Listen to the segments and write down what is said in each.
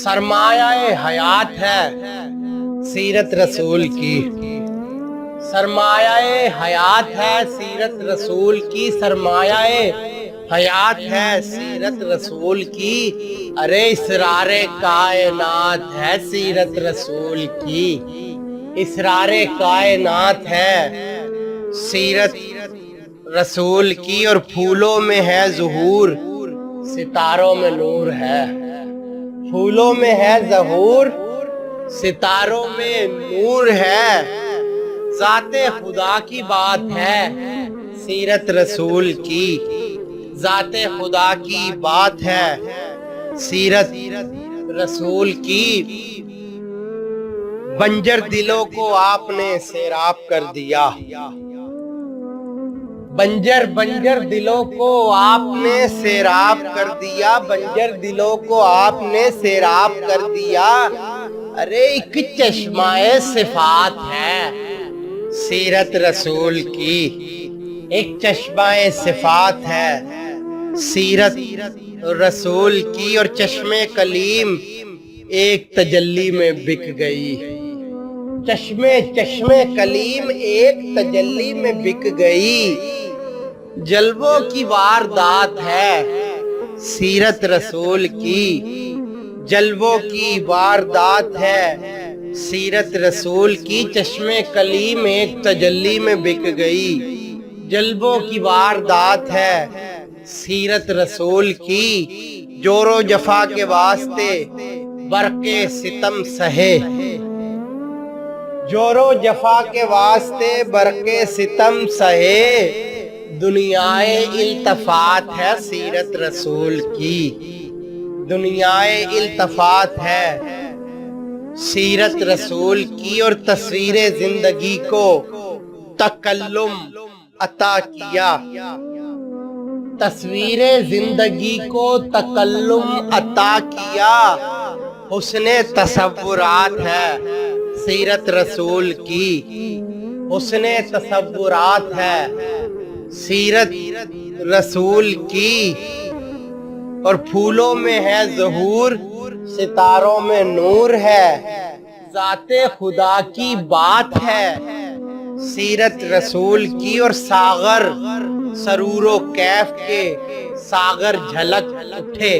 सरमाया हयात है सीरत रसूल की। सरमाया हयात है सीरत रसूल की। सरमाया हयात है सीरत रसूल की। अरे इसरारे कायनात है सीरत रसूल की। इसरारे कायनात है सीरत रसूल की। और फूलों में है ज़हूर, सितारों में नूर है। फूलों में है ज़हूर, सितारों में नूर है। ज़ाते खुदा की बात है सीरत रसूल की। ज़ाते खुदा की बात है सीरत रसूल की। बंजर दिलों को आपने सैराब कर दिया। बंजर दिलों को आपने सैराब कर दिया। बंजर दिलों को आपने सैराब कर दिया। अरे एक चश्माए सिफात है सीरत रसूल की। एक चश्माए सिफात है सीरत रसूल की। और चश्मे कलीम एक तजल्ली में बिक गई। चश्मे कलीम एक तजल्ली में बिक गई। जल्वों की वारदात है सीरत रसूल की। जल्वों की वारदात है सीरत रसूल की। चश्मे कलीम एक तजल्ली में बिक गई। जल्वों की वारदात है सीरत रसूल की। जोरो जफा के वास्ते बरके सितम सहे। जोरो जफा के वास्ते बरके सितम सहे। दुनियाए इल्तफात है सीरत रसूल की। दुनियाए इल्तफात है सीरत रसूल की। और तस्वीरे जिंदगी को तकल्लुम अता किया। तस्वीरे जिंदगी को तकल्लुम अता किया। हुस्ने तसव्वुरात है सीरत रसूल की। हुस्ने तसव्वुरात है सीरत रसूल की। और फूलों में है ज़हूर, सितारों में नूर है। ज़ाते खुदा की बात है सीरत रसूल की। और सागर सरूरो कैफ के सागर झलक उठे।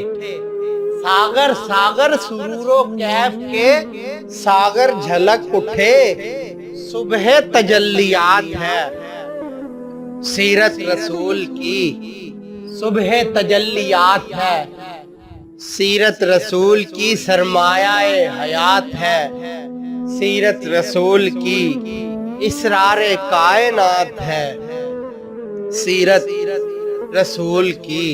सागर सागर सुरूरो कैफ के सागर झलक उठे। सुबह तजल्लियात है सीरत रसूल की। सुबह तजल्लियात है सीरत रसूल की। सरमायाए हयात है सीरत रसूल की। इसरारे कायनात है सीरत रसूल की।